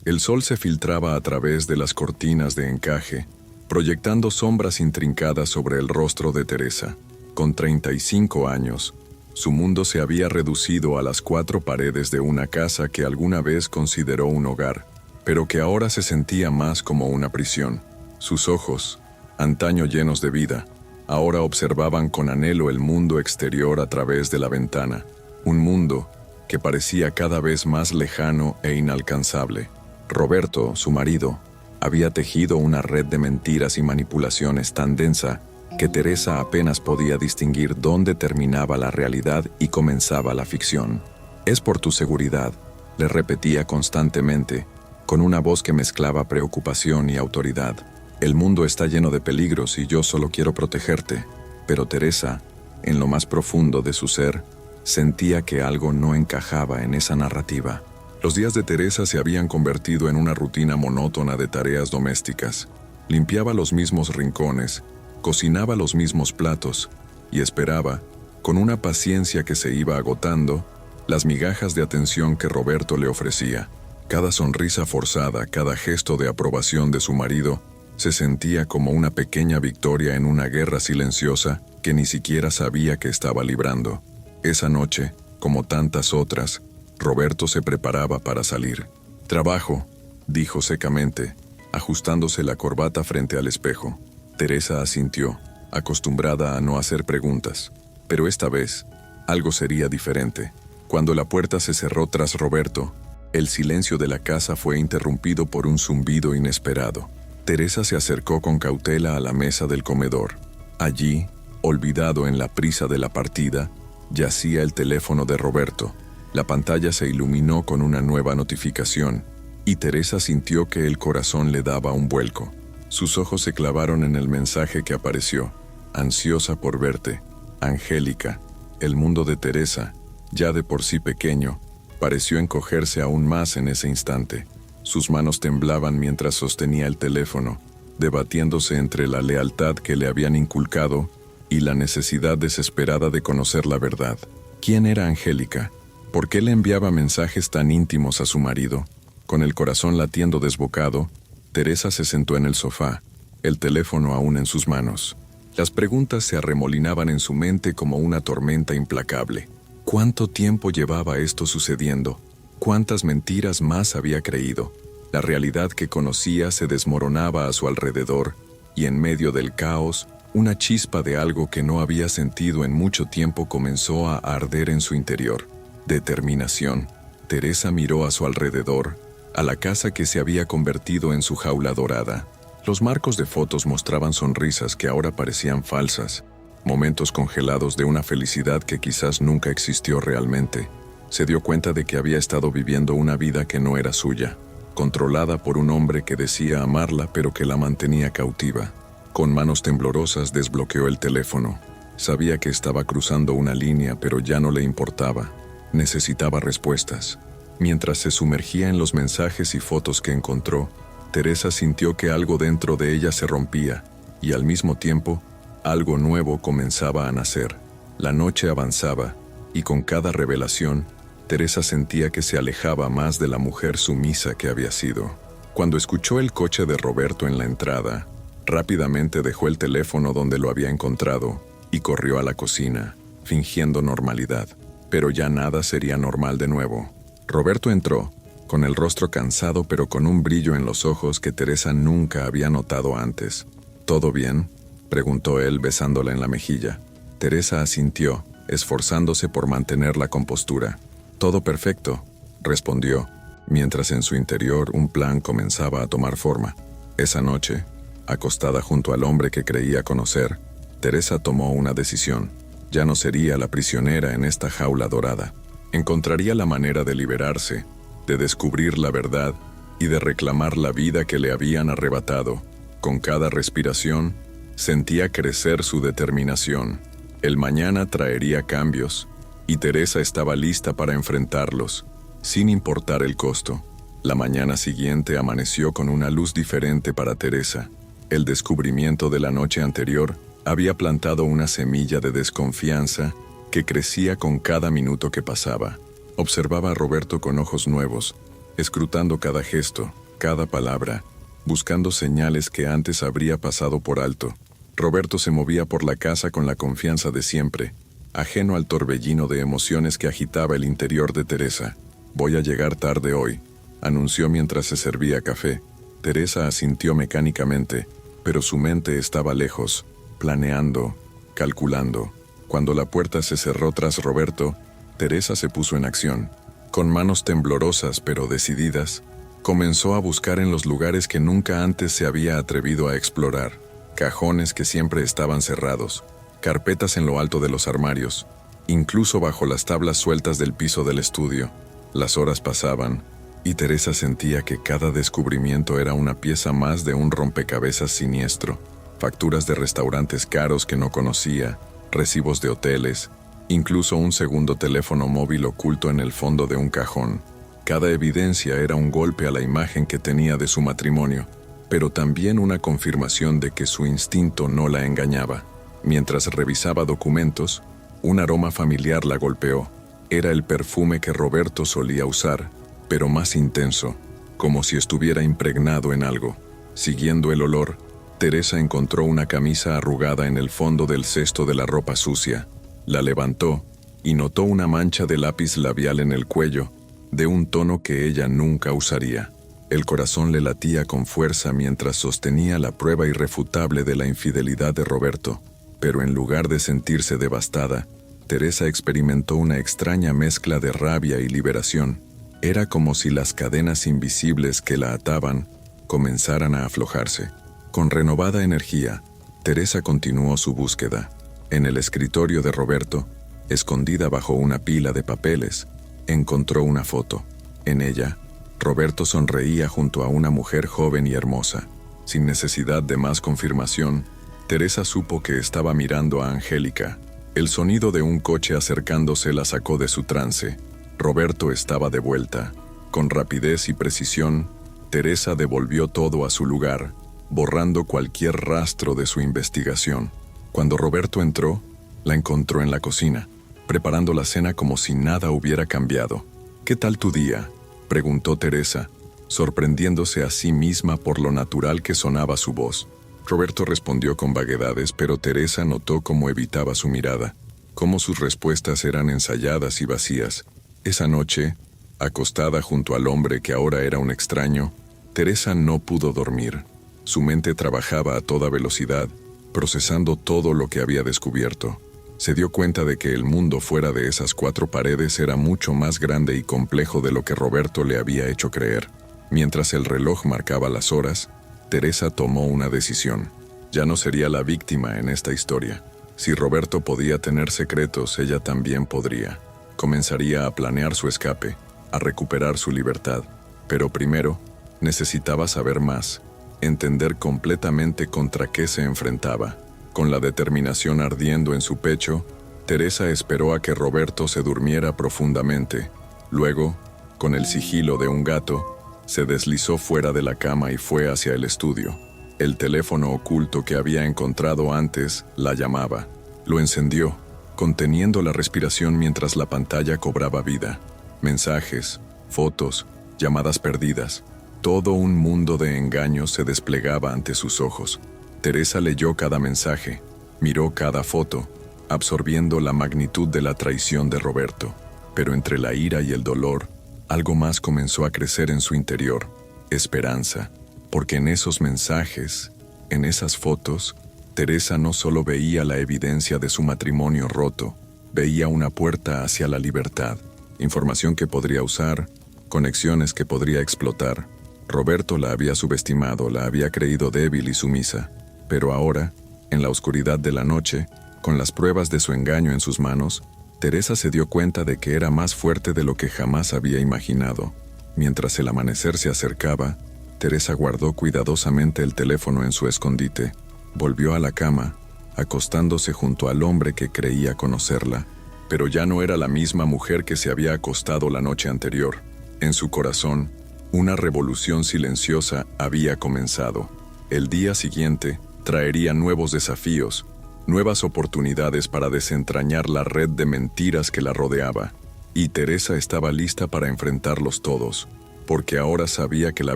El sol se filtraba a través de las cortinas de encaje, proyectando sombras intrincadas sobre el rostro de Teresa. Con 35 años, su mundo se había reducido a las 4 paredes de una casa que alguna vez consideró un hogar, pero que ahora se sentía más como una prisión. Sus ojos, antaño llenos de vida, ahora observaban con anhelo el mundo exterior a través de la ventana, un mundo que parecía cada vez más lejano e inalcanzable. Roberto, su marido, había tejido una red de mentiras y manipulaciones tan densa que Teresa apenas podía distinguir dónde terminaba la realidad y comenzaba la ficción. «Es por tu seguridad», le repetía constantemente, con una voz que mezclaba preocupación y autoridad. «El mundo está lleno de peligros y yo solo quiero protegerte». Pero Teresa, en lo más profundo de su ser, sentía que algo no encajaba en esa narrativa. Los días de Teresa se habían convertido en una rutina monótona de tareas domésticas. Limpiaba los mismos rincones, cocinaba los mismos platos y esperaba, con una paciencia que se iba agotando, las migajas de atención que Roberto le ofrecía. Cada sonrisa forzada, cada gesto de aprobación de su marido, se sentía como una pequeña victoria en una guerra silenciosa que ni siquiera sabía que estaba librando. Esa noche, como tantas otras, Roberto se preparaba para salir. «Trabajo», dijo secamente, ajustándose la corbata frente al espejo. Teresa asintió, acostumbrada a no hacer preguntas. Pero esta vez, algo sería diferente. Cuando la puerta se cerró tras Roberto, el silencio de la casa fue interrumpido por un zumbido inesperado. Teresa se acercó con cautela a la mesa del comedor. Allí, olvidado en la prisa de la partida, yacía el teléfono de Roberto. La pantalla se iluminó con una nueva notificación, y Teresa sintió que el corazón le daba un vuelco. Sus ojos se clavaron en el mensaje que apareció. «Ansiosa por verte, Angélica». El mundo de Teresa, ya de por sí pequeño, pareció encogerse aún más en ese instante. Sus manos temblaban mientras sostenía el teléfono, debatiéndose entre la lealtad que le habían inculcado y la necesidad desesperada de conocer la verdad. ¿Quién era Angélica? ¿Por qué le enviaba mensajes tan íntimos a su marido? Con el corazón latiendo desbocado, Teresa se sentó en el sofá, el teléfono aún en sus manos. Las preguntas se arremolinaban en su mente como una tormenta implacable. ¿Cuánto tiempo llevaba esto sucediendo? ¿Cuántas mentiras más había creído? La realidad que conocía se desmoronaba a su alrededor, y en medio del caos, una chispa de algo que no había sentido en mucho tiempo comenzó a arder en su interior. Determinación. Teresa miró a su alrededor, a la casa que se había convertido en su jaula dorada. Los marcos de fotos mostraban sonrisas que ahora parecían falsas, momentos congelados de una felicidad que quizás nunca existió realmente. Se dio cuenta de que había estado viviendo una vida que no era suya, controlada por un hombre que decía amarla pero que la mantenía cautiva. Con manos temblorosas desbloqueó el teléfono. Sabía que estaba cruzando una línea, pero ya no le importaba. Necesitaba respuestas. Mientras se sumergía en los mensajes y fotos que encontró, Teresa sintió que algo dentro de ella se rompía, y al mismo tiempo, algo nuevo comenzaba a nacer. La noche avanzaba, y con cada revelación, Teresa sentía que se alejaba más de la mujer sumisa que había sido. Cuando escuchó el coche de Roberto en la entrada, rápidamente dejó el teléfono donde lo había encontrado y corrió a la cocina, fingiendo normalidad. Pero ya nada sería normal de nuevo. Roberto entró, con el rostro cansado pero con un brillo en los ojos que Teresa nunca había notado antes. «¿Todo bien?», preguntó él besándola en la mejilla. Teresa asintió, esforzándose por mantener la compostura. «Todo perfecto», respondió, mientras en su interior un plan comenzaba a tomar forma. Esa noche, acostada junto al hombre que creía conocer, Teresa tomó una decisión. Ya no sería la prisionera en esta jaula dorada. Encontraría la manera de liberarse, de descubrir la verdad y de reclamar la vida que le habían arrebatado. Con cada respiración, sentía crecer su determinación. El mañana traería cambios, y Teresa estaba lista para enfrentarlos, sin importar el costo. La mañana siguiente amaneció con una luz diferente para Teresa. El descubrimiento de la noche anterior había plantado una semilla de desconfianza que crecía con cada minuto que pasaba. Observaba a Roberto con ojos nuevos, escrutando cada gesto, cada palabra, buscando señales que antes habría pasado por alto. Roberto se movía por la casa con la confianza de siempre, ajeno al torbellino de emociones que agitaba el interior de Teresa. «Voy a llegar tarde hoy», anunció mientras se servía café. Teresa asintió mecánicamente, pero su mente estaba lejos, planeando, calculando. Cuando la puerta se cerró tras Roberto, Teresa se puso en acción. Con manos temblorosas pero decididas, comenzó a buscar en los lugares que nunca antes se había atrevido a explorar. Cajones que siempre estaban cerrados, carpetas en lo alto de los armarios, incluso bajo las tablas sueltas del piso del estudio. Las horas pasaban, y Teresa sentía que cada descubrimiento era una pieza más de un rompecabezas siniestro. Facturas de restaurantes caros que no conocía, recibos de hoteles, incluso un segundo teléfono móvil oculto en el fondo de un cajón. Cada evidencia era un golpe a la imagen que tenía de su matrimonio, pero también una confirmación de que su instinto no la engañaba. Mientras revisaba documentos, un aroma familiar la golpeó. Era el perfume que Roberto solía usar, pero más intenso, como si estuviera impregnado en algo. Siguiendo el olor, Teresa encontró una camisa arrugada en el fondo del cesto de la ropa sucia. La levantó y notó una mancha de lápiz labial en el cuello, de un tono que ella nunca usaría. El corazón le latía con fuerza mientras sostenía la prueba irrefutable de la infidelidad de Roberto. Pero en lugar de sentirse devastada, Teresa experimentó una extraña mezcla de rabia y liberación. Era como si las cadenas invisibles que la ataban comenzaran a aflojarse. Con renovada energía, Teresa continuó su búsqueda. En el escritorio de Roberto, escondida bajo una pila de papeles, encontró una foto. En ella, Roberto sonreía junto a una mujer joven y hermosa. Sin necesidad de más confirmación, Teresa supo que estaba mirando a Angélica. El sonido de un coche acercándose la sacó de su trance. Roberto estaba de vuelta. Con rapidez y precisión, Teresa devolvió todo a su lugar, borrando cualquier rastro de su investigación. Cuando Roberto entró, la encontró en la cocina, preparando la cena como si nada hubiera cambiado. «¿Qué tal tu día?», preguntó Teresa, sorprendiéndose a sí misma por lo natural que sonaba su voz. Roberto respondió con vaguedades, pero Teresa notó cómo evitaba su mirada, cómo sus respuestas eran ensayadas y vacías. Esa noche, acostada junto al hombre que ahora era un extraño, Teresa no pudo dormir. Su mente trabajaba a toda velocidad, procesando todo lo que había descubierto. Se dio cuenta de que el mundo fuera de esas cuatro paredes era mucho más grande y complejo de lo que Roberto le había hecho creer. Mientras el reloj marcaba las horas, Teresa tomó una decisión. Ya no sería la víctima en esta historia. Si Roberto podía tener secretos, ella también podría. Comenzaría a planear su escape, a recuperar su libertad. Pero primero, necesitaba saber más, entender completamente contra qué se enfrentaba. Con la determinación ardiendo en su pecho, Teresa esperó a que Roberto se durmiera profundamente. Luego, con el sigilo de un gato, se deslizó fuera de la cama y fue hacia el estudio. El teléfono oculto que había encontrado antes la llamaba. Lo encendió, conteniendo la respiración mientras la pantalla cobraba vida. Mensajes, fotos, llamadas perdidas. Todo un mundo de engaños se desplegaba ante sus ojos. Teresa leyó cada mensaje, miró cada foto, absorbiendo la magnitud de la traición de Roberto. Pero entre la ira y el dolor, algo más comenzó a crecer en su interior: esperanza. Porque en esos mensajes, en esas fotos, Teresa no solo veía la evidencia de su matrimonio roto, veía una puerta hacia la libertad, información que podría usar, conexiones que podría explotar. Roberto la había subestimado, la había creído débil y sumisa, pero ahora, en la oscuridad de la noche, con las pruebas de su engaño en sus manos, Teresa se dio cuenta de que era más fuerte de lo que jamás había imaginado. Mientras el amanecer se acercaba, Teresa guardó cuidadosamente el teléfono en su escondite. Volvió a la cama, acostándose junto al hombre que creía conocerla, pero ya no era la misma mujer que se había acostado la noche anterior. En su corazón, una revolución silenciosa había comenzado. El día siguiente traería nuevos desafíos, nuevas oportunidades para desentrañar la red de mentiras que la rodeaba, y Teresa estaba lista para enfrentarlos todos. porque ahora sabía que la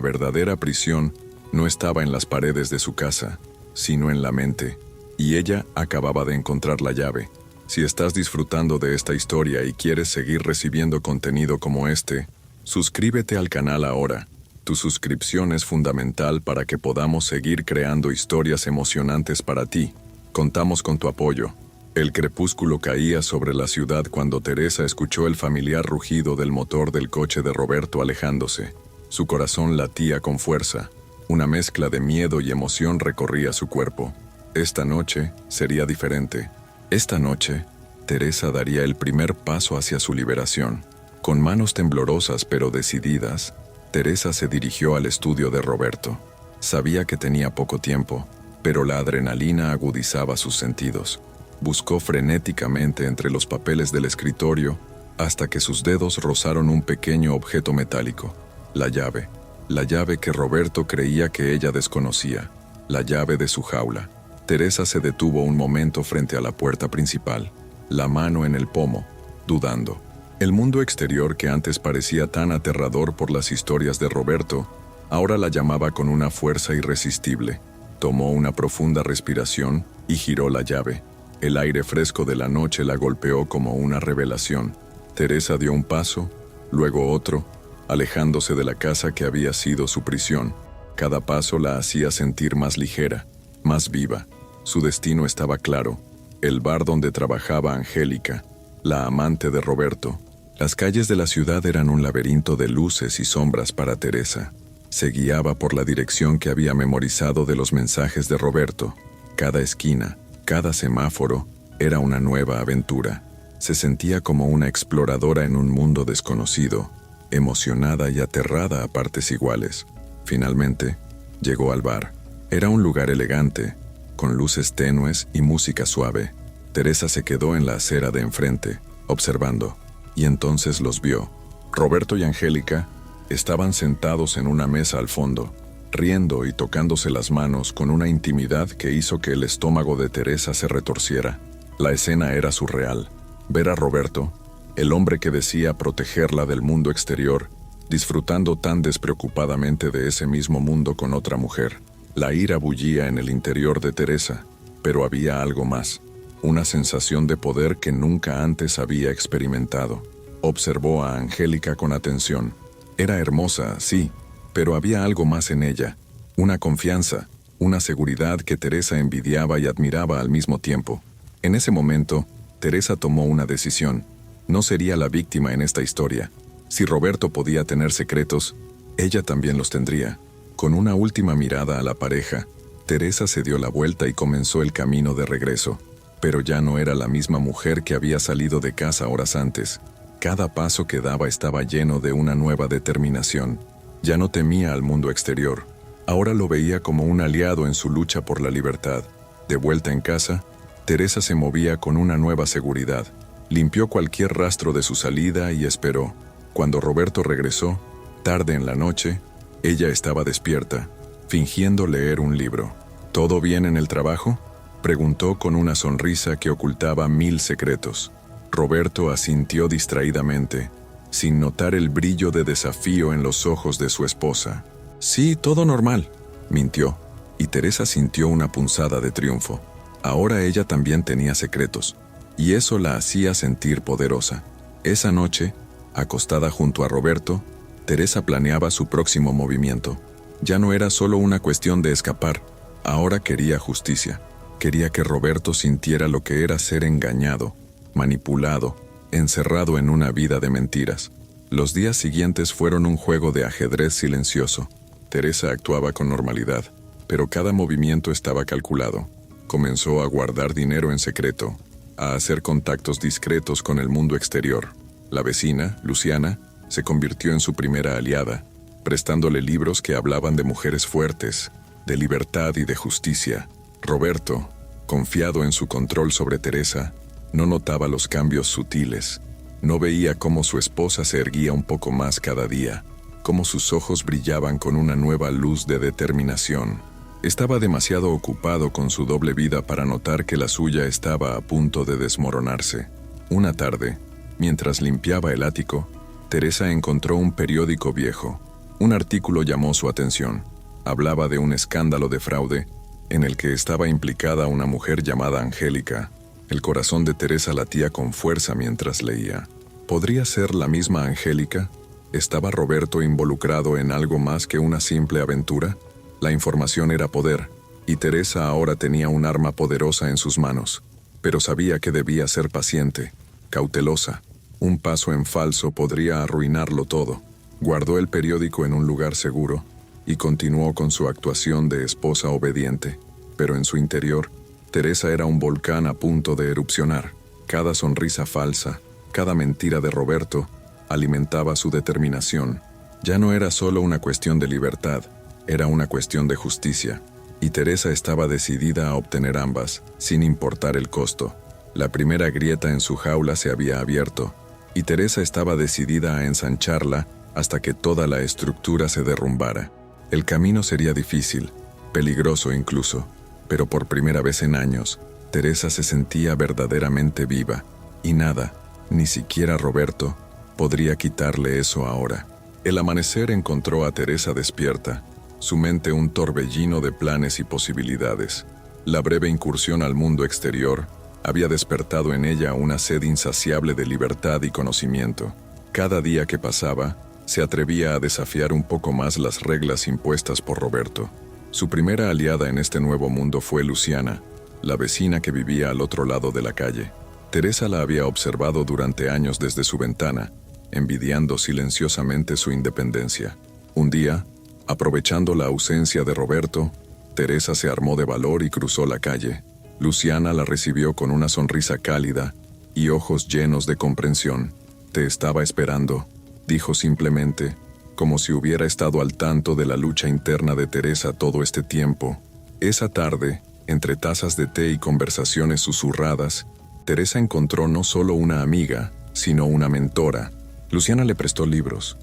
verdadera prisión no estaba en las paredes de su casa, sino en la mente, y ella acababa de encontrar la llave. Si estás disfrutando de esta historia y quieres seguir recibiendo contenido como este, suscríbete al canal ahora. Tu suscripción es fundamental para que podamos seguir creando historias emocionantes para ti. Contamos con tu apoyo. El crepúsculo caía sobre la ciudad cuando Teresa escuchó el familiar rugido del motor del coche de Roberto alejándose. Su corazón latía con fuerza. Una mezcla de miedo y emoción recorría su cuerpo. Esta noche sería diferente. Esta noche, Teresa daría el primer paso hacia su liberación. Con manos temblorosas pero decididas, Teresa se dirigió al estudio de Roberto. Sabía que tenía poco tiempo, pero la adrenalina agudizaba sus sentidos. Buscó frenéticamente entre los papeles del escritorio hasta que sus dedos rozaron un pequeño objeto metálico. La llave que Roberto creía que ella desconocía, la llave de su jaula. Teresa se detuvo un momento frente a la puerta principal, la mano en el pomo, dudando. El mundo exterior que antes parecía tan aterrador por las historias de Roberto, ahora la llamaba con una fuerza irresistible. Tomó una profunda respiración y giró la llave. El aire fresco de la noche la golpeó como una revelación. Teresa dio un paso, luego otro, alejándose de la casa que había sido su prisión. Cada paso la hacía sentir más ligera, más viva. Su destino estaba claro: el bar donde trabajaba Angélica, la amante de Roberto. Las calles de la ciudad eran un laberinto de luces y sombras para Teresa. Se guiaba por la dirección que había memorizado de los mensajes de Roberto. Cada esquina, cada semáforo, era una nueva aventura. Se sentía como una exploradora en un mundo desconocido, emocionada y aterrada a partes iguales. Finalmente, llegó al bar. Era un lugar elegante, con luces tenues y música suave. Teresa se quedó en la acera de enfrente, observando, y entonces los vio. Roberto y Angélica estaban sentados en una mesa al fondo, riendo y tocándose las manos con una intimidad que hizo que el estómago de Teresa se retorciera. La escena era surreal. Ver a Roberto, el hombre que decía protegerla del mundo exterior, disfrutando tan despreocupadamente de ese mismo mundo con otra mujer. La ira bullía en el interior de Teresa, pero había algo más. Una sensación de poder que nunca antes había experimentado. Observó a Angélica con atención. Era hermosa, sí, pero había algo más en ella. Una confianza, una seguridad que Teresa envidiaba y admiraba al mismo tiempo. En ese momento, Teresa tomó una decisión. No sería la víctima en esta historia. Si Roberto podía tener secretos, ella también los tendría. Con una última mirada a la pareja, Teresa se dio la vuelta y comenzó el camino de regreso. Pero ya no era la misma mujer que había salido de casa horas antes. Cada paso que daba estaba lleno de una nueva determinación. Ya no temía al mundo exterior. Ahora lo veía como un aliado en su lucha por la libertad. De vuelta en casa, Teresa se movía con una nueva seguridad. Limpió cualquier rastro de su salida y esperó. Cuando Roberto regresó, tarde en la noche, ella estaba despierta, fingiendo leer un libro. ¿Todo bien en el trabajo?, preguntó con una sonrisa que ocultaba 1000 secretos. Roberto asintió distraídamente, sin notar el brillo de desafío en los ojos de su esposa. Sí, todo normal, mintió, y Teresa sintió una punzada de triunfo. Ahora ella también tenía secretos, y eso la hacía sentir poderosa. Esa noche, acostada junto a Roberto, Teresa planeaba su próximo movimiento. Ya no era solo una cuestión de escapar, ahora quería justicia. Quería que Roberto sintiera lo que era ser engañado, manipulado, encerrado en una vida de mentiras. Los días siguientes fueron un juego de ajedrez silencioso. Teresa actuaba con normalidad, pero cada movimiento estaba calculado. Comenzó a guardar dinero en secreto, a hacer contactos discretos con el mundo exterior. La vecina, Luciana, se convirtió en su primera aliada, prestándole libros que hablaban de mujeres fuertes, de libertad y de justicia. Roberto, confiado en su control sobre Teresa, no notaba los cambios sutiles. No veía cómo su esposa se erguía un poco más cada día, cómo sus ojos brillaban con una nueva luz de determinación. Estaba demasiado ocupado con su doble vida para notar que la suya estaba a punto de desmoronarse. Una tarde, mientras limpiaba el ático, Teresa encontró un periódico viejo. Un artículo llamó su atención. Hablaba de un escándalo de fraude en el que estaba implicada una mujer llamada Angélica. El corazón de Teresa latía con fuerza mientras leía. ¿Podría ser la misma Angélica? ¿Estaba Roberto involucrado en algo más que una simple aventura? La información era poder, y Teresa ahora tenía un arma poderosa en sus manos. Pero sabía que debía ser paciente, cautelosa. Un paso en falso podría arruinarlo todo. Guardó el periódico en un lugar seguro y continuó con su actuación de esposa obediente. Pero en su interior, Teresa era un volcán a punto de erupcionar. Cada sonrisa falsa, cada mentira de Roberto, alimentaba su determinación. Ya no era solo una cuestión de libertad, era una cuestión de justicia. Y Teresa estaba decidida a obtener ambas, sin importar el costo. La primera grieta en su jaula se había abierto, y Teresa estaba decidida a ensancharla hasta que toda la estructura se derrumbara. El camino sería difícil, peligroso incluso, pero por primera vez en años, Teresa se sentía verdaderamente viva, y nada, ni siquiera Roberto, podría quitarle eso ahora. El amanecer encontró a Teresa despierta, su mente un torbellino de planes y posibilidades. La breve incursión al mundo exterior había despertado en ella una sed insaciable de libertad y conocimiento. Cada día que pasaba, se atrevía a desafiar un poco más las reglas impuestas por Roberto. Su primera aliada en este nuevo mundo fue Luciana, la vecina que vivía al otro lado de la calle. Teresa la había observado durante años desde su ventana, envidiando silenciosamente su independencia. Un día, aprovechando la ausencia de Roberto, Teresa se armó de valor y cruzó la calle. Luciana la recibió con una sonrisa cálida y ojos llenos de comprensión. «Te estaba esperando», dijo simplemente, como si hubiera estado al tanto de la lucha interna de Teresa todo este tiempo. Esa tarde, entre tazas de té y conversaciones susurradas, Teresa encontró no solo una amiga, sino una mentora. Luciana le prestó libros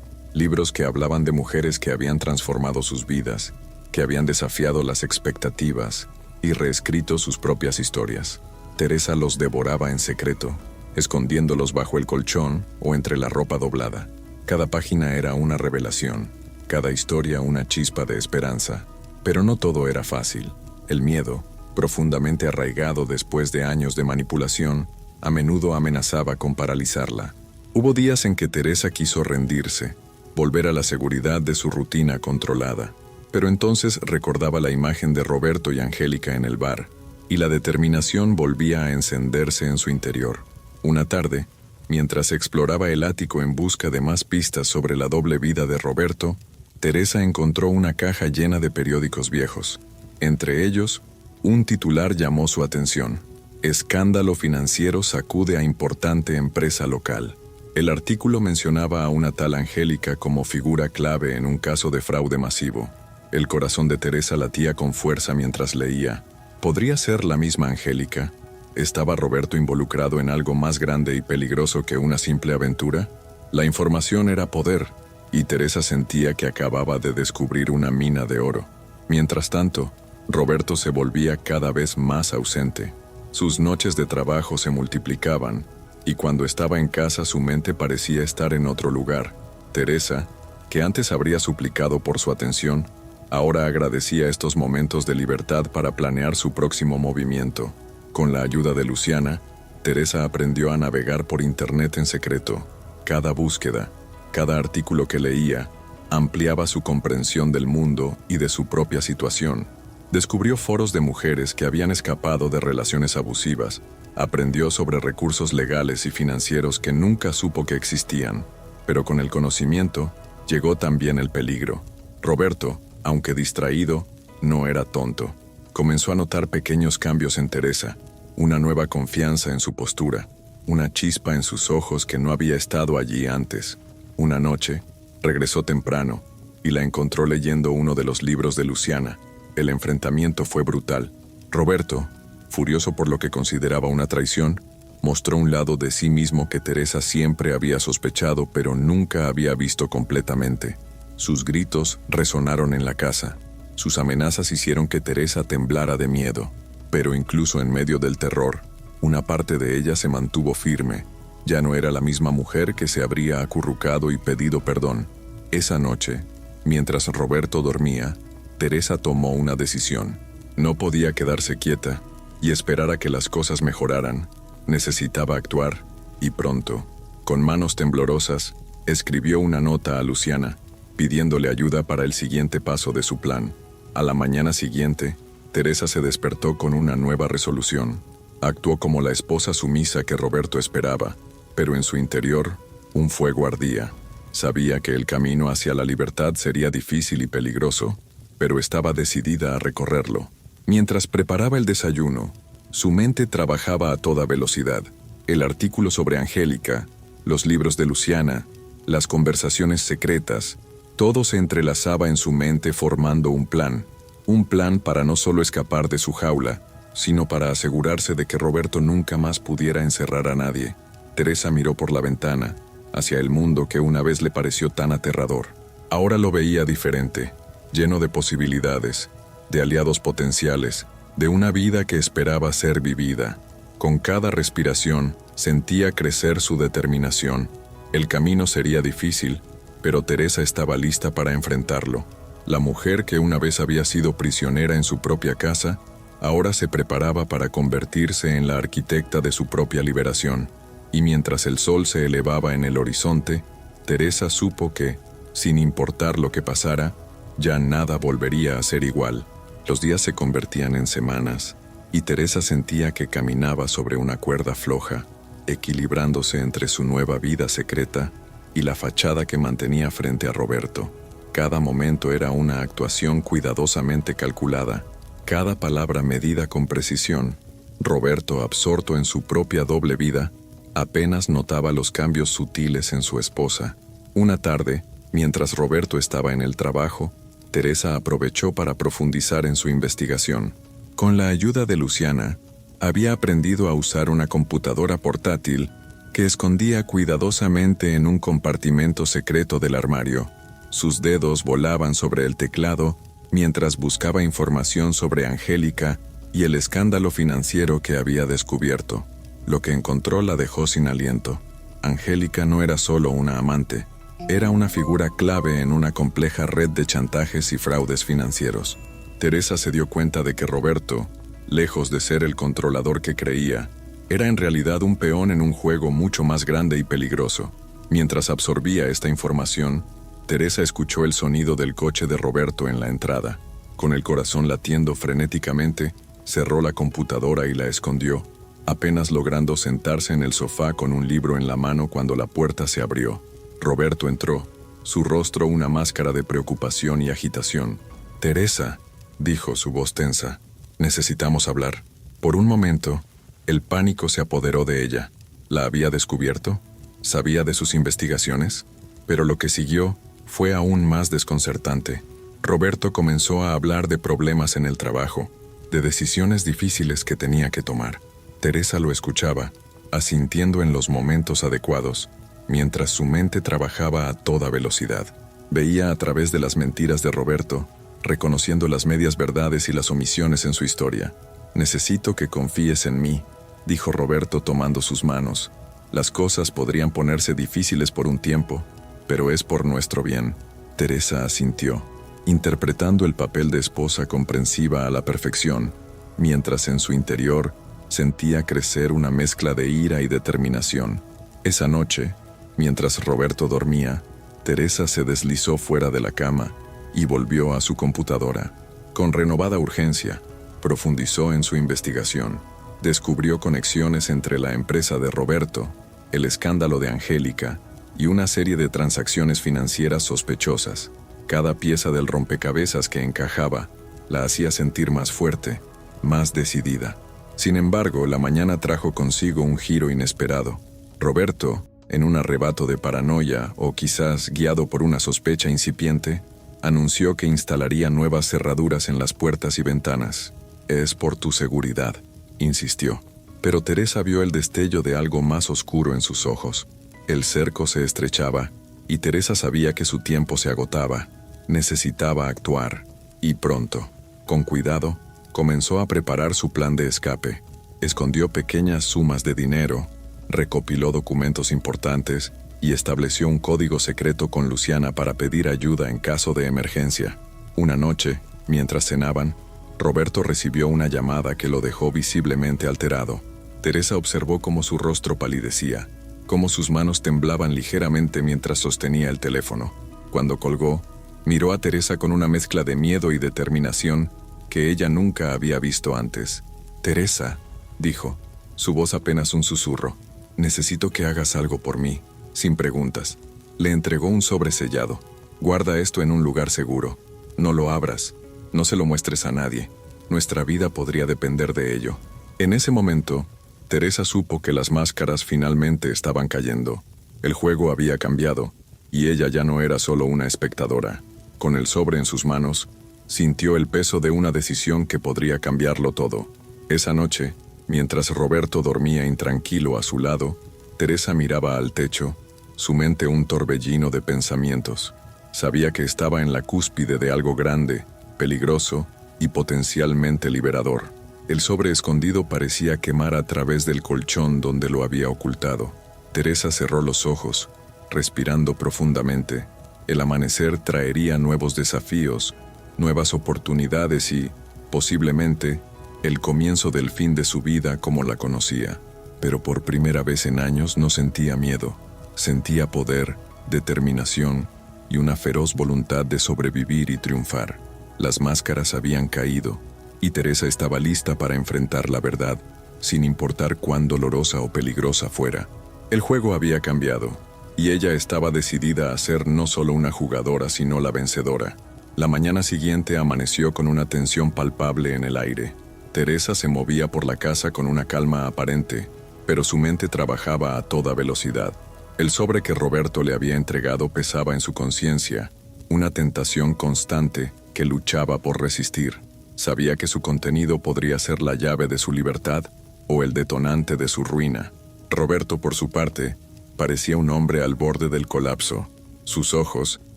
que hablaban de mujeres que habían transformado sus vidas, que habían desafiado las expectativas y reescrito sus propias historias. Teresa los devoraba en secreto, escondiéndolos bajo el colchón o entre la ropa doblada. Cada página era una revelación, cada historia una chispa de esperanza. Pero no todo era fácil. El miedo, profundamente arraigado después de años de manipulación, a menudo amenazaba con paralizarla. Hubo días en que Teresa quiso rendirse, volver a la seguridad de su rutina controlada. Pero entonces recordaba la imagen de Roberto y Angélica en el bar, y la determinación volvía a encenderse en su interior. Una tarde, mientras exploraba el ático en busca de más pistas sobre la doble vida de Roberto, Teresa encontró una caja llena de periódicos viejos. Entre ellos, un titular llamó su atención: «Escándalo financiero sacude a importante empresa local». El artículo mencionaba a una tal Angélica como figura clave en un caso de fraude masivo. El corazón de Teresa latía con fuerza mientras leía. ¿Podría ser la misma Angélica? ¿Estaba Roberto involucrado en algo más grande y peligroso que una simple aventura? La información era poder, y Teresa sentía que acababa de descubrir una mina de oro. Mientras tanto, Roberto se volvía cada vez más ausente. Sus noches de trabajo se multiplicaban, y cuando estaba en casa su mente parecía estar en otro lugar. Teresa, que antes habría suplicado por su atención, ahora agradecía estos momentos de libertad para planear su próximo movimiento. Con la ayuda de Luciana, Teresa aprendió a navegar por internet en secreto. Cada búsqueda, cada artículo que leía, ampliaba su comprensión del mundo y de su propia situación. Descubrió foros de mujeres que habían escapado de relaciones abusivas. Aprendió sobre recursos legales y financieros que nunca supo que existían. Pero con el conocimiento, llegó también el peligro. Roberto, aunque distraído, no era tonto. Comenzó a notar pequeños cambios en Teresa, una nueva confianza en su postura, una chispa en sus ojos que no había estado allí antes. Una noche, regresó temprano y la encontró leyendo uno de los libros de Luciana. El enfrentamiento fue brutal. Roberto, furioso por lo que consideraba una traición, mostró un lado de sí mismo que Teresa siempre había sospechado pero nunca había visto completamente. Sus gritos resonaron en la casa. Sus amenazas hicieron que Teresa temblara de miedo. Pero incluso en medio del terror, una parte de ella se mantuvo firme. Ya no era la misma mujer que se habría acurrucado y pedido perdón. Esa noche, Mientras Roberto dormía, Teresa tomó una decisión. No podía quedarse quieta y esperar a que las cosas mejoraran. Necesitaba actuar, y pronto. Con manos temblorosas, escribió una nota a Luciana, pidiéndole ayuda para el siguiente paso de su plan. A la mañana siguiente, Teresa se despertó con una nueva resolución. Actuó como la esposa sumisa que Roberto esperaba, pero en su interior, un fuego ardía. Sabía que el camino hacia la libertad sería difícil y peligroso, pero estaba decidida a recorrerlo. Mientras preparaba el desayuno, su mente trabajaba a toda velocidad. El artículo sobre Angélica, los libros de Luciana, las conversaciones secretas, todo se entrelazaba en su mente formando un plan para no solo escapar de su jaula, sino para asegurarse de que Roberto nunca más pudiera encerrar a nadie. Teresa miró por la ventana, hacia el mundo que una vez le pareció tan aterrador. Ahora lo veía diferente, lleno de posibilidades, de aliados potenciales, de una vida que esperaba ser vivida. Con cada respiración, sentía crecer su determinación. El camino sería difícil, pero Teresa estaba lista para enfrentarlo. La mujer que una vez había sido prisionera en su propia casa, ahora se preparaba para convertirse en la arquitecta de su propia liberación. Y mientras el sol se elevaba en el horizonte, Teresa supo que, sin importar lo que pasara, ya nada volvería a ser igual. Los días se convertían en semanas, y Teresa sentía que caminaba sobre una cuerda floja, equilibrándose entre su nueva vida secreta y la fachada que mantenía frente a Roberto. Cada momento era una actuación cuidadosamente calculada, cada palabra medida con precisión. Roberto, absorto en su propia doble vida, apenas notaba los cambios sutiles en su esposa. Una tarde, mientras Roberto estaba en el trabajo, Teresa aprovechó para profundizar en su investigación. Con la ayuda de Luciana, había aprendido a usar una computadora portátil que escondía cuidadosamente en un compartimento secreto del armario. Sus dedos volaban sobre el teclado mientras buscaba información sobre Angélica y el escándalo financiero que había descubierto. Lo que encontró la dejó sin aliento. Angélica no era solo una amante, era una figura clave en una compleja red de chantajes y fraudes financieros. Teresa se dio cuenta de que Roberto, lejos de ser el controlador que creía, era en realidad un peón en un juego mucho más grande y peligroso. Mientras absorbía esta información, Teresa escuchó el sonido del coche de Roberto en la entrada. Con el corazón latiendo frenéticamente, cerró la computadora y la escondió, apenas logrando sentarse en el sofá con un libro en la mano cuando la puerta se abrió. Roberto entró, su rostro una máscara de preocupación y agitación. «Teresa», dijo su voz tensa, «necesitamos hablar». Por un momento, el pánico se apoderó de ella. ¿La había descubierto? ¿Sabía de sus investigaciones? Pero lo que siguió fue aún más desconcertante. Roberto comenzó a hablar de problemas en el trabajo, de decisiones difíciles que tenía que tomar. Teresa lo escuchaba, asintiendo en los momentos adecuados, mientras su mente trabajaba a toda velocidad. Veía a través de las mentiras de Roberto, reconociendo las medias verdades y las omisiones en su historia. «Necesito que confíes en mí», dijo Roberto tomando sus manos. «Las cosas podrían ponerse difíciles por un tiempo, pero es por nuestro bien». Teresa asintió, interpretando el papel de esposa comprensiva a la perfección, mientras en su interior sentía crecer una mezcla de ira y determinación. Esa noche, mientras Roberto dormía, Teresa se deslizó fuera de la cama y volvió a su computadora. Con renovada urgencia, profundizó en su investigación. Descubrió conexiones entre la empresa de Roberto, el escándalo de Angélica y una serie de transacciones financieras sospechosas. Cada pieza del rompecabezas que encajaba la hacía sentir más fuerte, más decidida. Sin embargo, la mañana trajo consigo un giro inesperado. Roberto, en un arrebato de paranoia o quizás guiado por una sospecha incipiente, anunció que instalaría nuevas cerraduras en las puertas y ventanas. «Es por tu seguridad», insistió. Pero Teresa vio el destello de algo más oscuro en sus ojos. El cerco se estrechaba, y Teresa sabía que su tiempo se agotaba. Necesitaba actuar, y pronto. Con cuidado, comenzó a preparar su plan de escape. Escondió pequeñas sumas de dinero, recopiló documentos importantes y estableció un código secreto con Luciana para pedir ayuda en caso de emergencia. Una noche, mientras cenaban, Roberto recibió una llamada que lo dejó visiblemente alterado. Teresa observó cómo su rostro palidecía, cómo sus manos temblaban ligeramente mientras sostenía el teléfono. Cuando colgó, miró a Teresa con una mezcla de miedo y determinación que ella nunca había visto antes. «Teresa», dijo, su voz apenas un susurro, «necesito que hagas algo por mí, sin preguntas». Le entregó un sobre sellado. «Guarda esto en un lugar seguro. No lo abras. No se lo muestres a nadie. Nuestra vida podría depender de ello». En ese momento, Teresa supo que las máscaras finalmente estaban cayendo. El juego había cambiado, y ella ya no era solo una espectadora. Con el sobre en sus manos, sintió el peso de una decisión que podría cambiarlo todo. Esa noche, mientras Roberto dormía intranquilo a su lado, Teresa miraba al techo, su mente un torbellino de pensamientos. Sabía que estaba en la cúspide de algo grande, peligroso y potencialmente liberador. El sobre escondido parecía quemar a través del colchón donde lo había ocultado. Teresa cerró los ojos, respirando profundamente. El amanecer traería nuevos desafíos, nuevas oportunidades y, posiblemente, el comienzo del fin de su vida como la conocía. Pero por primera vez en años no sentía miedo. Sentía poder, determinación y una feroz voluntad de sobrevivir y triunfar. Las máscaras habían caído, y Teresa estaba lista para enfrentar la verdad, sin importar cuán dolorosa o peligrosa fuera. El juego había cambiado, y ella estaba decidida a ser no solo una jugadora, sino la vencedora. La mañana siguiente amaneció con una tensión palpable en el aire. Teresa se movía por la casa con una calma aparente, pero su mente trabajaba a toda velocidad. El sobre que Roberto le había entregado pesaba en su conciencia, una tentación constante que luchaba por resistir. Sabía que su contenido podría ser la llave de su libertad o el detonante de su ruina. Roberto, por su parte, parecía un hombre al borde del colapso. Sus ojos,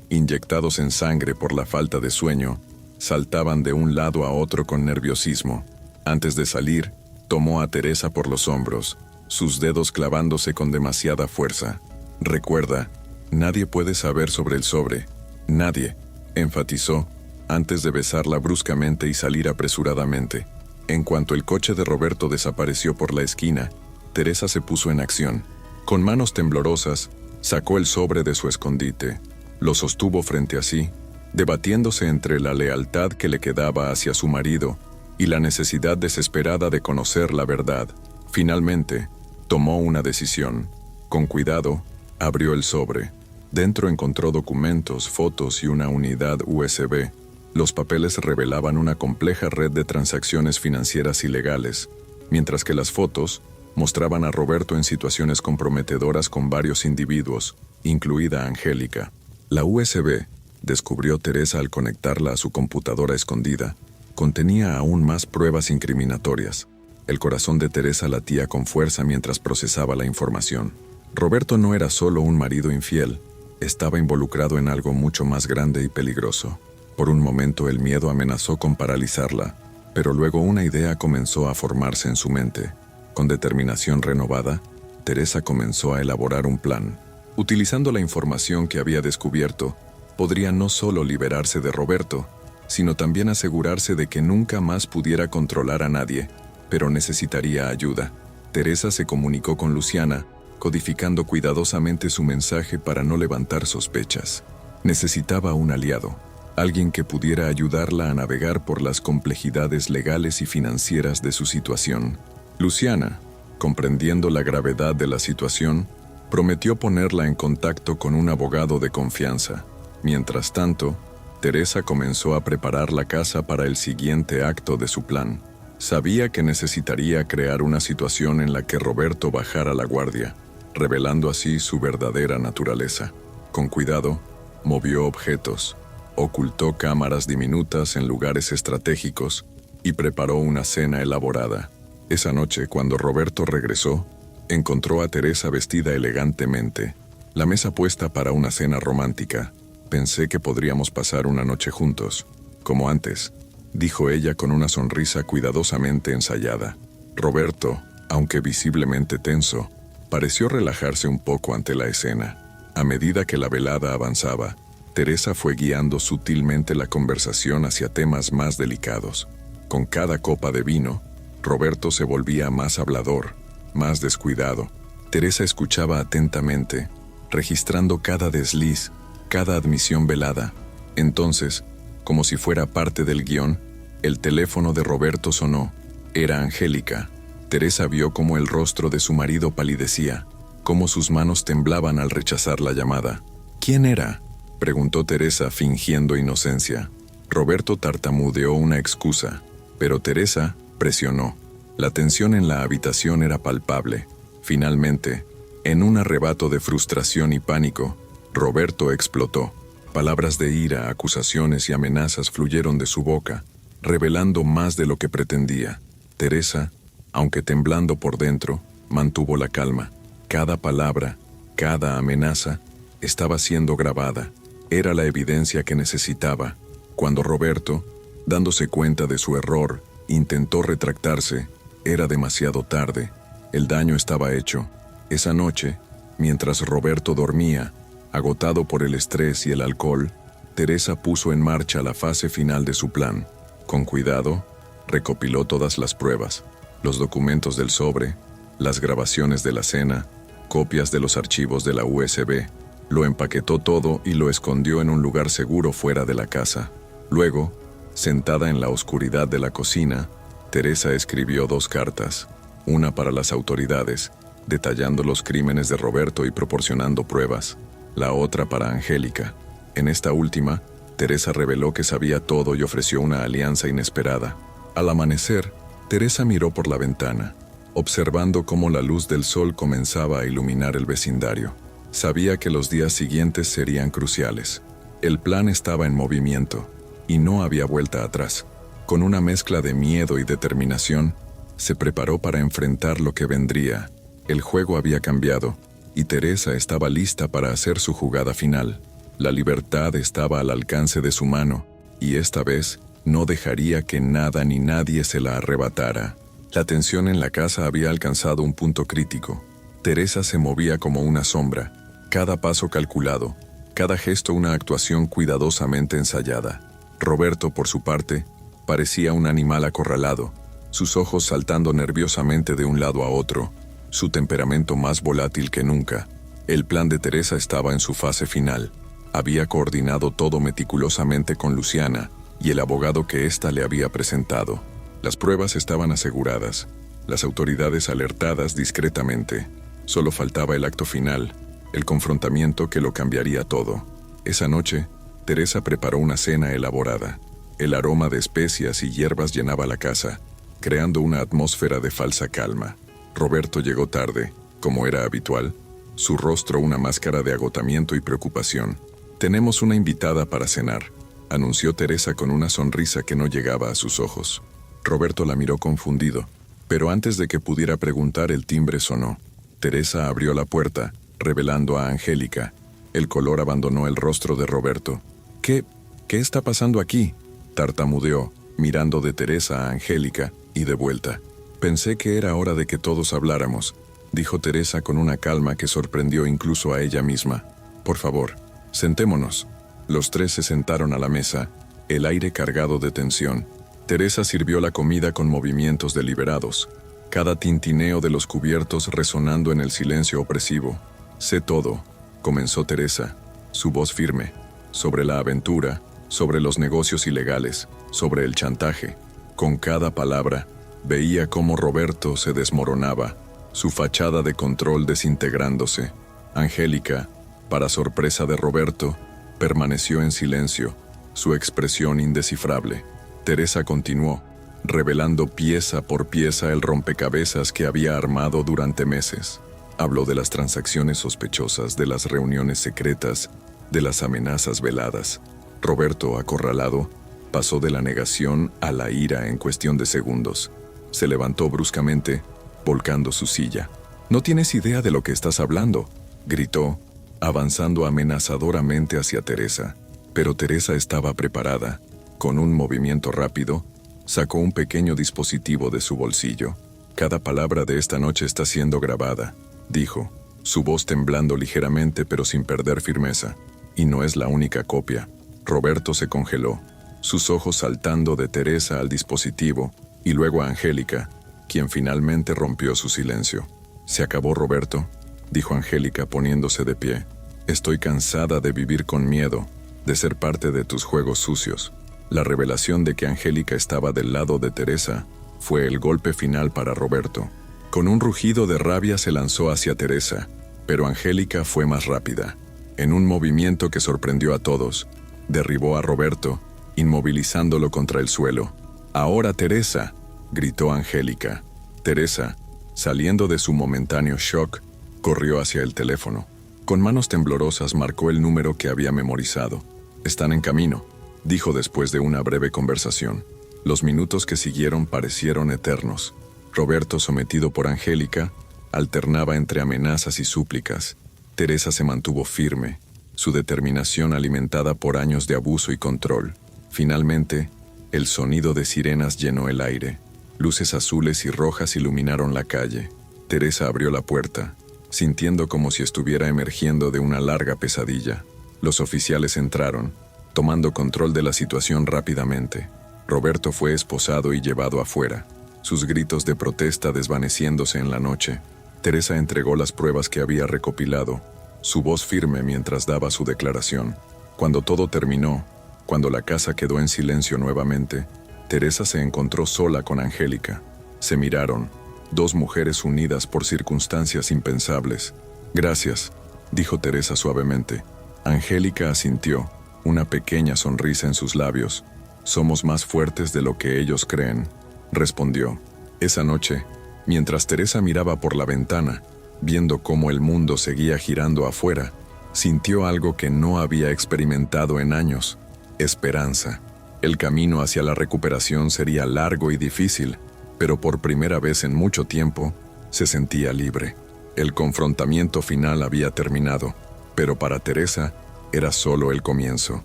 inyectados en sangre por la falta de sueño, saltaban de un lado a otro con nerviosismo. Antes de salir, tomó a Teresa por los hombros, sus dedos clavándose con demasiada fuerza. «Recuerda, nadie puede saber sobre el sobre. Nadie», enfatizó, antes de besarla bruscamente y salir apresuradamente. En cuanto el coche de Roberto desapareció por la esquina, Teresa se puso en acción. Con manos temblorosas, sacó el sobre de su escondite. Lo sostuvo frente a sí, debatiéndose entre la lealtad que le quedaba hacia su marido y la necesidad desesperada de conocer la verdad. Finalmente, tomó una decisión. Con cuidado, abrió el sobre. Dentro encontró documentos, fotos y una unidad USB. Los papeles revelaban una compleja red de transacciones financieras ilegales, mientras que las fotos mostraban a Roberto en situaciones comprometedoras con varios individuos, incluida Angélica. La USB, descubrió Teresa al conectarla a su computadora escondida, contenía aún más pruebas incriminatorias. El corazón de Teresa latía con fuerza mientras procesaba la información. Roberto no era solo un marido infiel, estaba involucrado en algo mucho más grande y peligroso. Por un momento el miedo amenazó con paralizarla, pero luego una idea comenzó a formarse en su mente. Con determinación renovada, Teresa comenzó a elaborar un plan. Utilizando la información que había descubierto, podría no solo liberarse de Roberto, sino también asegurarse de que nunca más pudiera controlar a nadie, pero necesitaría ayuda. Teresa se comunicó con Luciana, codificando cuidadosamente su mensaje para no levantar sospechas. Necesitaba un aliado, alguien que pudiera ayudarla a navegar por las complejidades legales y financieras de su situación. Luciana, comprendiendo la gravedad de la situación, prometió ponerla en contacto con un abogado de confianza. Mientras tanto, Teresa comenzó a preparar la casa para el siguiente acto de su plan. Sabía que necesitaría crear una situación en la que Roberto bajara la guardia, revelando así su verdadera naturaleza. Con cuidado, movió objetos, ocultó cámaras diminutas en lugares estratégicos y preparó una cena elaborada. Esa noche, cuando Roberto regresó, encontró a Teresa vestida elegantemente, la mesa puesta para una cena romántica. «Pensé que podríamos pasar una noche juntos, como antes», dijo ella con una sonrisa cuidadosamente ensayada. Roberto, aunque visiblemente tenso, pareció relajarse un poco ante la escena. A medida que la velada avanzaba, Teresa fue guiando sutilmente la conversación hacia temas más delicados. Con cada copa de vino, Roberto se volvía más hablador, más descuidado. Teresa escuchaba atentamente, registrando cada desliz, cada admisión velada. Entonces, como si fuera parte del guión, el teléfono de Roberto sonó. Era Angélica. Teresa vio cómo el rostro de su marido palidecía, cómo sus manos temblaban al rechazar la llamada. ¿Quién era?, preguntó Teresa fingiendo inocencia. Roberto tartamudeó una excusa, pero Teresa presionó. La tensión en la habitación era palpable. Finalmente, en un arrebato de frustración y pánico, Roberto explotó. Palabras de ira, acusaciones y amenazas fluyeron de su boca, revelando más de lo que pretendía. Teresa, aunque temblando por dentro, mantuvo la calma. Cada palabra, cada amenaza, estaba siendo grabada. Era la evidencia que necesitaba. Cuando Roberto, dándose cuenta de su error, intentó retractarse, era demasiado tarde. El daño estaba hecho. Esa noche, mientras Roberto dormía, agotado por el estrés y el alcohol, Teresa puso en marcha la fase final de su plan. Con cuidado, recopiló todas las pruebas, los documentos del sobre, las grabaciones de la cena, copias de los archivos de la USB. Lo empaquetó todo y lo escondió en un lugar seguro fuera de la casa. Luego, sentada en la oscuridad de la cocina, Teresa escribió 2 cartas, una para las autoridades, detallando los crímenes de Roberto y proporcionando pruebas, la otra para Angélica. En esta última, Teresa reveló que sabía todo y ofreció una alianza inesperada. Al amanecer, Teresa miró por la ventana, observando cómo la luz del sol comenzaba a iluminar el vecindario. Sabía que los días siguientes serían cruciales. El plan estaba en movimiento, y no había vuelta atrás. Con una mezcla de miedo y determinación, se preparó para enfrentar lo que vendría. El juego había cambiado, y Teresa estaba lista para hacer su jugada final. La libertad estaba al alcance de su mano, y esta vez no dejaría que nada ni nadie se la arrebatara. La tensión en la casa había alcanzado un punto crítico. Teresa se movía como una sombra, cada paso calculado, cada gesto una actuación cuidadosamente ensayada. Roberto, por su parte, parecía un animal acorralado, sus ojos saltando nerviosamente de un lado a otro, su temperamento más volátil que nunca. El plan de Teresa estaba en su fase final. Había coordinado todo meticulosamente con Luciana y el abogado que ésta le había presentado. Las pruebas estaban aseguradas, las autoridades alertadas discretamente. Solo faltaba el acto final, el confrontamiento que lo cambiaría todo. Esa noche, Teresa preparó una cena elaborada. El aroma de especias y hierbas llenaba la casa, creando una atmósfera de falsa calma. Roberto llegó tarde, como era habitual, su rostro una máscara de agotamiento y preocupación. «Tenemos una invitada para cenar», anunció Teresa con una sonrisa que no llegaba a sus ojos. Roberto la miró confundido, pero antes de que pudiera preguntar el timbre sonó. Teresa abrió la puerta, revelando a Angélica. El color abandonó el rostro de Roberto. ¿Qué está pasando aquí?», tartamudeó, mirando de Teresa a Angélica y de vuelta. «Pensé que era hora de que todos habláramos», dijo Teresa con una calma que sorprendió incluso a ella misma. «Por favor, sentémonos». Los 3 se sentaron a la mesa, el aire cargado de tensión. Teresa sirvió la comida con movimientos deliberados, cada tintineo de los cubiertos resonando en el silencio opresivo. «Sé todo», comenzó Teresa, su voz firme, sobre la aventura, sobre los negocios ilegales, sobre el chantaje. Con cada palabra, veía cómo Roberto se desmoronaba, su fachada de control desintegrándose. Angélica, para sorpresa de Roberto, permaneció en silencio, su expresión indescifrable. Teresa continuó, revelando pieza por pieza el rompecabezas que había armado durante meses. Habló de las transacciones sospechosas, de las reuniones secretas, de las amenazas veladas. Roberto, acorralado, pasó de la negación a la ira en cuestión de segundos. Se levantó bruscamente, volcando su silla. «No tienes idea de lo que estás hablando», gritó, avanzando amenazadoramente hacia Teresa. Pero Teresa estaba preparada. Con un movimiento rápido, sacó un pequeño dispositivo de su bolsillo. «Cada palabra de esta noche está siendo grabada», dijo. su voz temblando ligeramente pero sin perder firmeza. Y no es la única copia. Roberto se congeló, sus ojos saltando de Teresa al dispositivo y luego a Angélica, quien finalmente rompió su silencio. «Se acabó, Roberto», dijo Angélica poniéndose de pie. «Estoy cansada de vivir con miedo, de ser parte de tus juegos sucios». La revelación de que Angélica estaba del lado de Teresa fue el golpe final para Roberto. Con un rugido de rabia se lanzó hacia Teresa, pero Angélica fue más rápida. En un movimiento que sorprendió a todos, derribó a Roberto, inmovilizándolo contra el suelo. «Ahora, Teresa», gritó Angélica. Teresa, saliendo de su momentáneo shock, corrió hacia el teléfono. Con manos temblorosas marcó el número que había memorizado. «Están en camino», dijo después de una breve conversación. Los minutos que siguieron parecieron eternos. Roberto, sometido por Angélica, alternaba entre amenazas y súplicas. Teresa se mantuvo firme, su determinación alimentada por años de abuso y control. Finalmente, el sonido de sirenas llenó el aire. Luces azules y rojas iluminaron la calle. Teresa abrió la puerta, sintiendo como si estuviera emergiendo de una larga pesadilla. Los oficiales entraron, tomando control de la situación rápidamente. Roberto fue esposado y llevado afuera, sus gritos de protesta desvaneciéndose en la noche. Teresa entregó las pruebas que había recopilado, su voz firme mientras daba su declaración. Cuando todo terminó, cuando la casa quedó en silencio nuevamente, Teresa se encontró sola con Angélica. Se miraron, dos mujeres unidas por circunstancias impensables. «Gracias», dijo Teresa suavemente. Angélica asintió, una pequeña sonrisa en sus labios. «Somos más fuertes de lo que ellos creen», respondió. Esa noche, mientras Teresa miraba por la ventana, viendo cómo el mundo seguía girando afuera, sintió algo que no había experimentado en años: esperanza. El camino hacia la recuperación sería largo y difícil, pero por primera vez en mucho tiempo, se sentía libre. El confrontamiento final había terminado, pero para Teresa era solo el comienzo.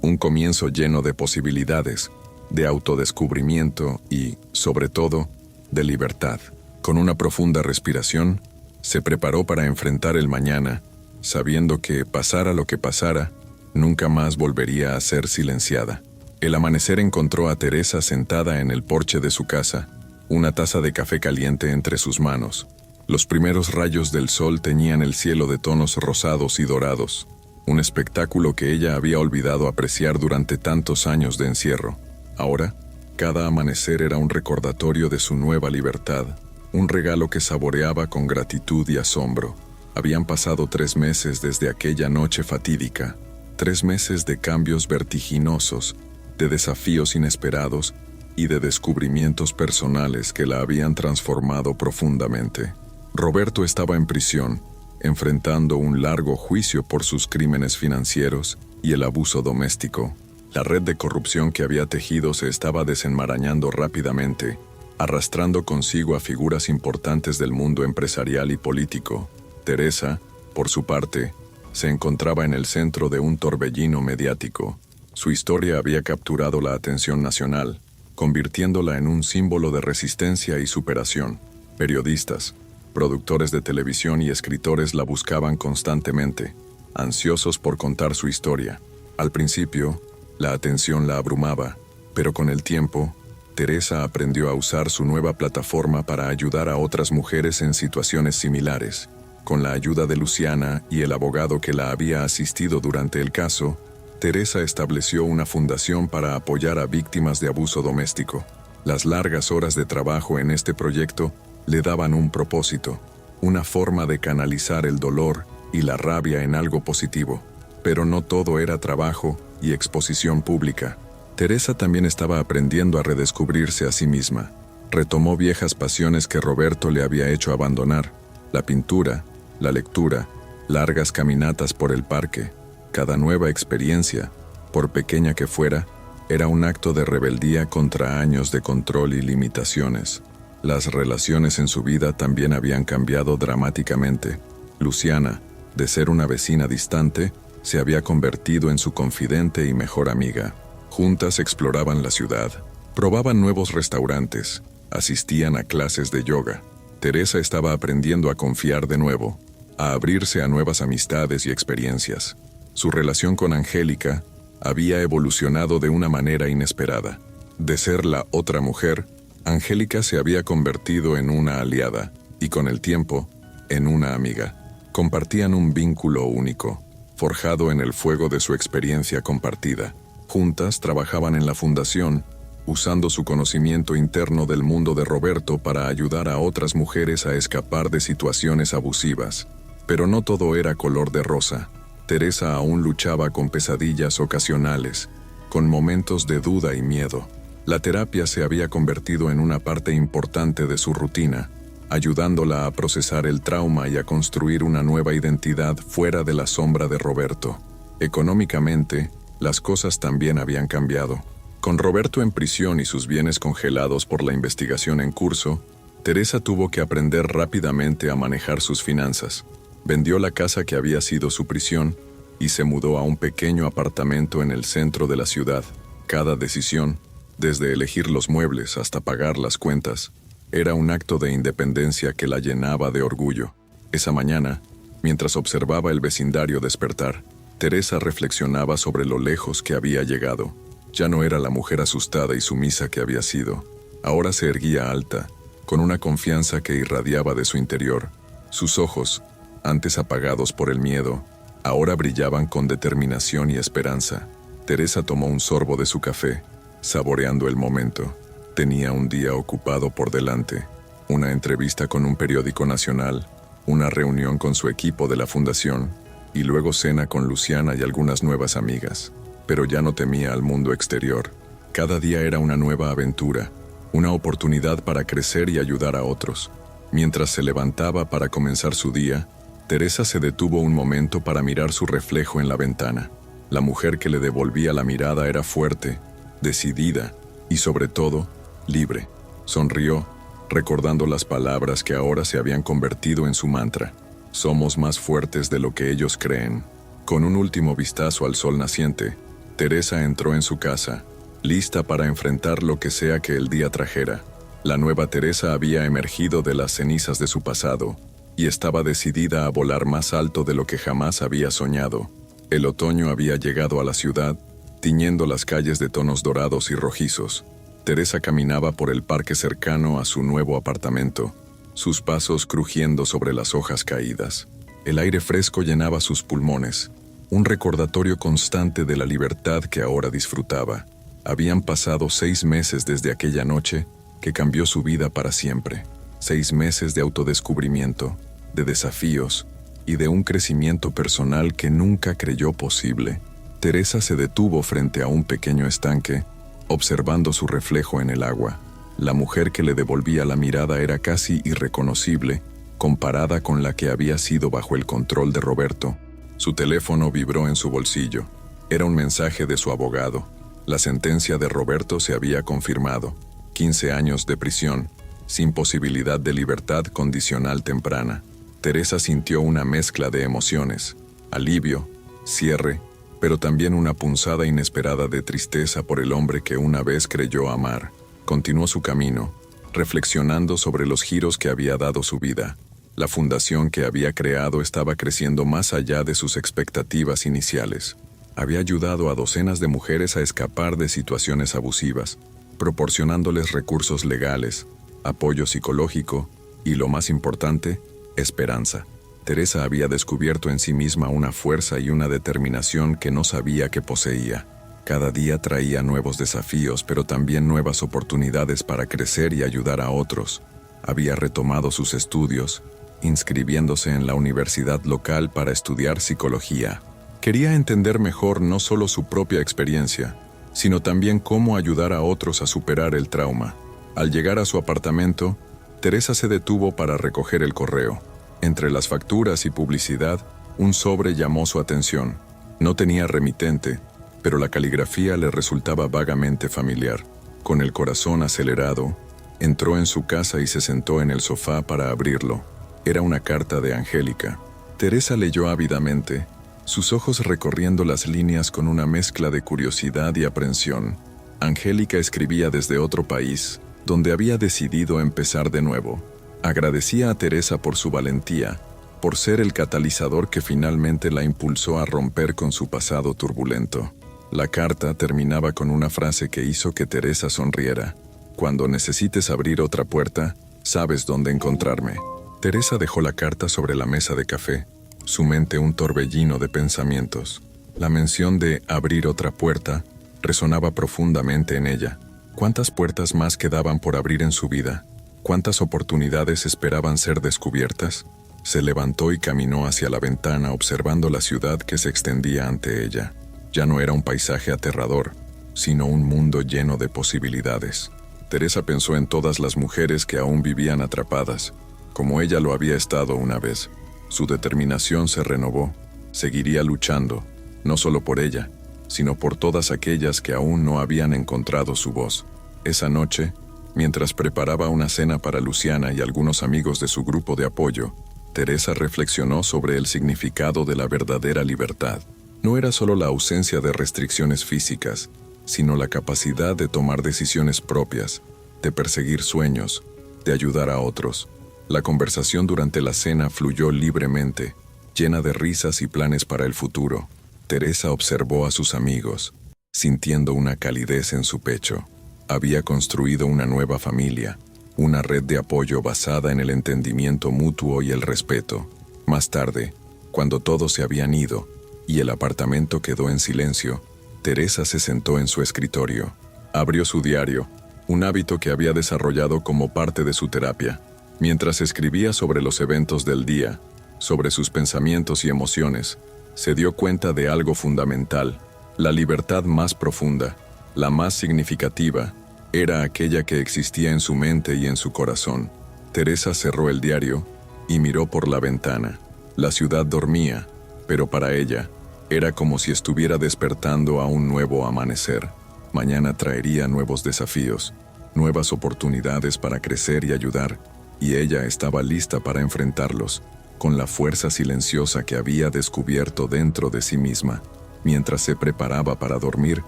Un comienzo lleno de posibilidades, de autodescubrimiento y, sobre todo, de libertad. Con una profunda respiración, se preparó para enfrentar el mañana, sabiendo que, pasara lo que pasara, nunca más volvería a ser silenciada. El amanecer encontró a Teresa sentada en el porche de su casa, una taza de café caliente entre sus manos. Los primeros rayos del sol teñían el cielo de tonos rosados y dorados, un espectáculo que ella había olvidado apreciar durante tantos años de encierro. Ahora, cada amanecer era un recordatorio de su nueva libertad, un regalo que saboreaba con gratitud y asombro. Habían pasado 3 meses desde aquella noche fatídica, 3 meses de cambios vertiginosos, de desafíos inesperados y de descubrimientos personales que la habían transformado profundamente. Roberto estaba en prisión, enfrentando un largo juicio por sus crímenes financieros y el abuso doméstico. La red de corrupción que había tejido se estaba desenmarañando rápidamente, arrastrando consigo a figuras importantes del mundo empresarial y político. Teresa, por su parte, se encontraba en el centro de un torbellino mediático. Su historia había capturado la atención nacional, convirtiéndola en un símbolo de resistencia y superación. Periodistas, productores de televisión y escritores la buscaban constantemente, ansiosos por contar su historia. Al principio, la atención la abrumaba, pero con el tiempo, Teresa aprendió a usar su nueva plataforma para ayudar a otras mujeres en situaciones similares. Con la ayuda de Luciana y el abogado que la había asistido durante el caso, Teresa estableció una fundación para apoyar a víctimas de abuso doméstico. Las largas horas de trabajo en este proyecto le daban un propósito, una forma de canalizar el dolor y la rabia en algo positivo. Pero no todo era trabajo y exposición pública. Teresa también estaba aprendiendo a redescubrirse a sí misma. Retomó viejas pasiones que Roberto le había hecho abandonar: la pintura, la lectura, largas caminatas por el parque. Cada nueva experiencia, por pequeña que fuera, era un acto de rebeldía contra años de control y limitaciones. Las relaciones en su vida también habían cambiado dramáticamente. Luciana, de ser una vecina distante, se había convertido en su confidente y mejor amiga. Juntas exploraban la ciudad, probaban nuevos restaurantes, asistían a clases de yoga. Teresa estaba aprendiendo a confiar de nuevo, a abrirse a nuevas amistades y experiencias. Su relación con Angélica había evolucionado de una manera inesperada. De ser la otra mujer, Angélica se había convertido en una aliada y con el tiempo, en una amiga. Compartían un vínculo único, forjado en el fuego de su experiencia compartida. Juntas trabajaban en la fundación, usando su conocimiento interno del mundo de Roberto para ayudar a otras mujeres a escapar de situaciones abusivas. Pero no todo era color de rosa. Teresa aún luchaba con pesadillas ocasionales, con momentos de duda y miedo. La terapia se había convertido en una parte importante de su rutina, ayudándola a procesar el trauma y a construir una nueva identidad fuera de la sombra de Roberto. Económicamente, las cosas también habían cambiado. Con Roberto en prisión y sus bienes congelados por la investigación en curso, Teresa tuvo que aprender rápidamente a manejar sus finanzas. Vendió la casa que había sido su prisión y se mudó a un pequeño apartamento en el centro de la ciudad. Cada decisión, desde elegir los muebles hasta pagar las cuentas, era un acto de independencia que la llenaba de orgullo. Esa mañana, mientras observaba el vecindario despertar, Teresa reflexionaba sobre lo lejos que había llegado. Ya no era la mujer asustada y sumisa que había sido. Ahora se erguía alta, con una confianza que irradiaba de su interior. Sus ojos, antes apagados por el miedo, ahora brillaban con determinación y esperanza. Teresa tomó un sorbo de su café, saboreando el momento. Tenía un día ocupado por delante, una entrevista con un periódico nacional, una reunión con su equipo de la fundación, y luego cena con Luciana y algunas nuevas amigas. Pero ya no temía al mundo exterior. Cada día era una nueva aventura, una oportunidad para crecer y ayudar a otros. Mientras se levantaba para comenzar su día, Teresa se detuvo un momento para mirar su reflejo en la ventana. La mujer que le devolvía la mirada era fuerte, decidida y, sobre todo, libre. Sonrió, recordando las palabras que ahora se habían convertido en su mantra. Somos más fuertes de lo que ellos creen. Con un último vistazo al sol naciente, Teresa entró en su casa, lista para enfrentar lo que sea que el día trajera. La nueva Teresa había emergido de las cenizas de su pasado y estaba decidida a volar más alto de lo que jamás había soñado. El otoño había llegado a la ciudad, tiñendo las calles de tonos dorados y rojizos. Teresa caminaba por el parque cercano a su nuevo apartamento, sus pasos crujiendo sobre las hojas caídas. El aire fresco llenaba sus pulmones, un recordatorio constante de la libertad que ahora disfrutaba. Habían pasado 6 meses desde aquella noche que cambió su vida para siempre. 6 meses de autodescubrimiento, de desafíos y de un crecimiento personal que nunca creyó posible. Teresa se detuvo frente a un pequeño estanque, observando su reflejo en el agua. La mujer que le devolvía la mirada era casi irreconocible, comparada con la que había sido bajo el control de Roberto. Su teléfono vibró en su bolsillo. Era un mensaje de su abogado. La sentencia de Roberto se había confirmado. 15 años de prisión, sin posibilidad de libertad condicional temprana. Teresa sintió una mezcla de emociones, alivio, cierre, pero también una punzada inesperada de tristeza por el hombre que una vez creyó amar. Continuó su camino, reflexionando sobre los giros que había dado su vida. La fundación que había creado estaba creciendo más allá de sus expectativas iniciales. Había ayudado a docenas de mujeres a escapar de situaciones abusivas, proporcionándoles recursos legales, apoyo psicológico y, lo más importante, esperanza. Teresa había descubierto en sí misma una fuerza y una determinación que no sabía que poseía. Cada día traía nuevos desafíos, pero también nuevas oportunidades para crecer y ayudar a otros. Había retomado sus estudios, inscribiéndose en la universidad local para estudiar psicología. Quería entender mejor no solo su propia experiencia, sino también cómo ayudar a otros a superar el trauma. Al llegar a su apartamento, Teresa se detuvo para recoger el correo. Entre las facturas y publicidad, un sobre llamó su atención. No tenía remitente, pero la caligrafía le resultaba vagamente familiar. Con el corazón acelerado, entró en su casa y se sentó en el sofá para abrirlo. Era una carta de Angélica. Teresa leyó ávidamente, sus ojos recorriendo las líneas con una mezcla de curiosidad y aprensión. Angélica escribía desde otro país, donde había decidido empezar de nuevo. Agradecía a Teresa por su valentía, por ser el catalizador que finalmente la impulsó a romper con su pasado turbulento. La carta terminaba con una frase que hizo que Teresa sonriera. Cuando necesites abrir otra puerta, sabes dónde encontrarme. Teresa dejó la carta sobre la mesa de café, su mente un torbellino de pensamientos. La mención de abrir otra puerta resonaba profundamente en ella. ¿Cuántas puertas más quedaban por abrir en su vida? ¿Cuántas oportunidades esperaban ser descubiertas? Se levantó y caminó hacia la ventana observando la ciudad que se extendía ante ella. Ya no era un paisaje aterrador, sino un mundo lleno de posibilidades. Teresa pensó en todas las mujeres que aún vivían atrapadas, como ella lo había estado una vez. Su determinación se renovó. Seguiría luchando, no solo por ella, sino por todas aquellas que aún no habían encontrado su voz. Esa noche, mientras preparaba una cena para Luciana y algunos amigos de su grupo de apoyo, Teresa reflexionó sobre el significado de la verdadera libertad. No era solo la ausencia de restricciones físicas, sino la capacidad de tomar decisiones propias, de perseguir sueños, de ayudar a otros. La conversación durante la cena fluyó libremente, llena de risas y planes para el futuro. Teresa observó a sus amigos, sintiendo una calidez en su pecho. Había construido una nueva familia, una red de apoyo basada en el entendimiento mutuo y el respeto. Más tarde, cuando todos se habían ido y el apartamento quedó en silencio, Teresa se sentó en su escritorio. Abrió su diario, un hábito que había desarrollado como parte de su terapia. Mientras escribía sobre los eventos del día, sobre sus pensamientos y emociones, se dio cuenta de algo fundamental. La libertad más profunda, la más significativa, era aquella que existía en su mente y en su corazón. Teresa cerró el diario y miró por la ventana. La ciudad dormía, pero para ella, era como si estuviera despertando a un nuevo amanecer. Mañana traería nuevos desafíos, nuevas oportunidades para crecer y ayudar, y ella estaba lista para enfrentarlos, con la fuerza silenciosa que había descubierto dentro de sí misma. Mientras se preparaba para dormir,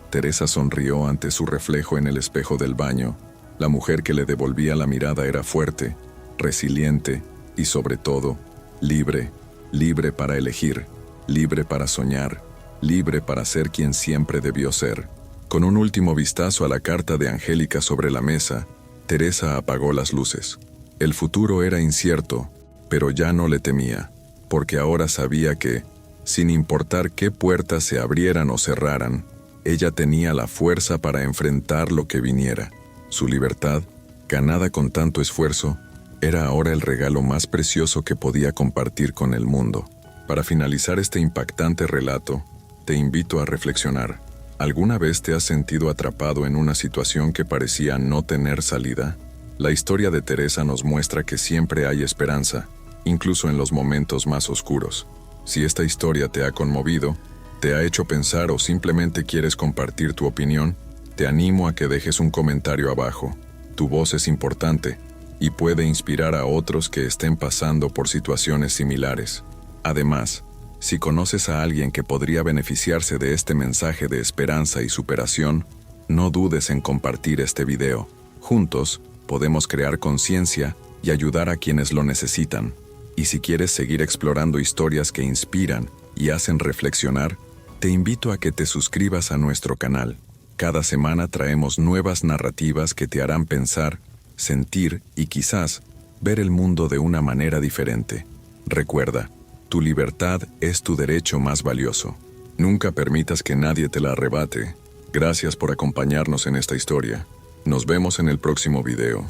Teresa sonrió ante su reflejo en el espejo del baño. La mujer que le devolvía la mirada era fuerte, resiliente y, sobre todo, libre. Libre para elegir, libre para soñar, libre para ser quien siempre debió ser. Con un último vistazo a la carta de Angélica sobre la mesa, Teresa apagó las luces. El futuro era incierto, pero ya no le temía, porque ahora sabía que, sin importar qué puertas se abrieran o cerraran, ella tenía la fuerza para enfrentar lo que viniera. Su libertad, ganada con tanto esfuerzo, era ahora el regalo más precioso que podía compartir con el mundo. Para finalizar este impactante relato, te invito a reflexionar. ¿Alguna vez te has sentido atrapado en una situación que parecía no tener salida? La historia de Teresa nos muestra que siempre hay esperanza, incluso en los momentos más oscuros. Si esta historia te ha conmovido, te ha hecho pensar o simplemente quieres compartir tu opinión, te animo a que dejes un comentario abajo. Tu voz es importante y puede inspirar a otros que estén pasando por situaciones similares. Además, si conoces a alguien que podría beneficiarse de este mensaje de esperanza y superación, no dudes en compartir este video. Juntos, podemos crear conciencia y ayudar a quienes lo necesitan. Y si quieres seguir explorando historias que inspiran y hacen reflexionar, te invito a que te suscribas a nuestro canal. Cada semana traemos nuevas narrativas que te harán pensar, sentir y quizás ver el mundo de una manera diferente. Recuerda, tu libertad es tu derecho más valioso. Nunca permitas que nadie te la arrebate. Gracias por acompañarnos en esta historia. Nos vemos en el próximo video.